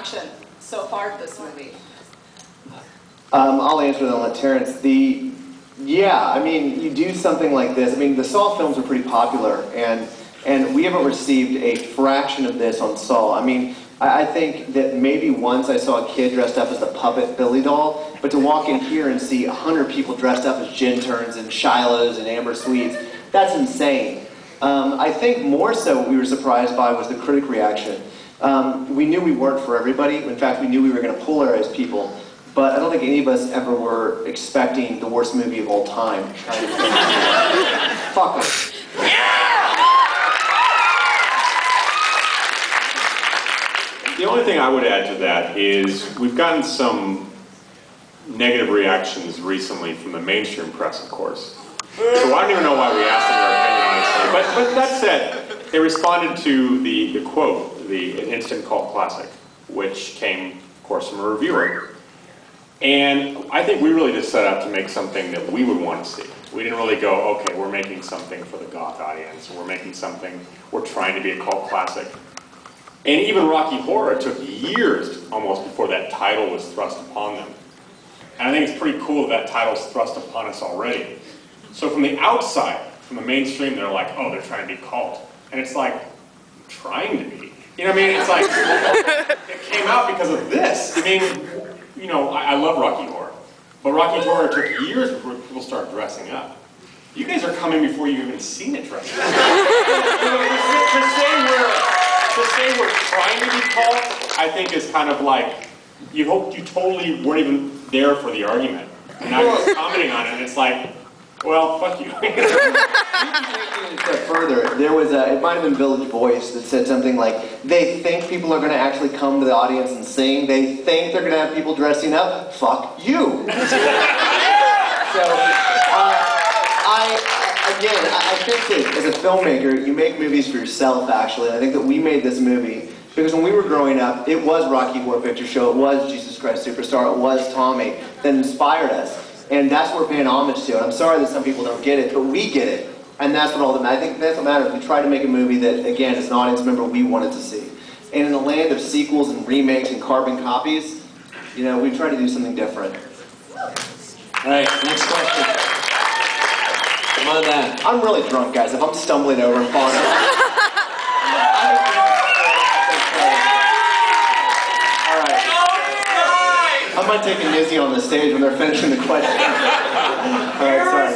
reaction so far to this movie? I'll answer that and let Terrence. Yeah, I mean, you do something like this. I mean, the Saw films are pretty popular, and we haven't received a fraction of this on Saw. I mean, I think that maybe once I saw a kid dressed up as the puppet Billy doll, but to walk in here and see 100 people dressed up as Gin Turns and Shilohs and Amber Sweets, that's insane. I think more so what we were surprised by was the critic reaction. We knew we weren't for everybody. In fact, we knew we were going to polarize people. But I don't think any of us ever were expecting the worst movie of all time. Fuck it. The only thing I would add to that is we've gotten some negative reactions recently from the mainstream press, of course. So I don't even know why we asked them their opinion, honestly. But that said, they responded to the quote, the instant cult classic, which came, of course, from a reviewer. And I think we really just set out to make something that we would want to see. We didn't really go, okay, we're making something for the goth audience, we're making something, we're trying to be a cult classic. And even Rocky Horror took years almost before that title was thrust upon them. And I think it's pretty cool that title's thrust upon us already. So from the outside, from the mainstream, they're like, oh, they're trying to be cult. And it's like, trying to be. You know what I mean? It's like, it came out because of this. I mean, you know, I love Rocky Horror, but Rocky Horror took years before people started dressing up. You guys are coming before you've even seen it dressed up. To say we're trying to be cult, I think is kind of like, you totally weren't even there for the argument. And now you're commenting on it, and it's like, well, fuck you. Taking it a step further, there was it might have been Village Voice that said something like, they think people are going to actually come to the audience and sing, they think they're going to have people dressing up, fuck you. So, I think that as a filmmaker, you make movies for yourself, actually. I think that we made this movie because when we were growing up, it was Rocky Horror Picture Show, it was Jesus Christ Superstar, it was Tommy that inspired us. And that's what we're paying homage to. And I'm sorry that some people don't get it, but we get it. And that's what all that matters. I think that's what matters. We try to make a movie that, again, as an audience member, we wanted to see. And in a land of sequels and remakes and carbon copies, you know, we try to do something different. All right, next question. Come on down. I'm really drunk, guys. If I'm stumbling over and falling over. All right. I might take a Nizzy on the stage when they're finishing the question. All right, sorry.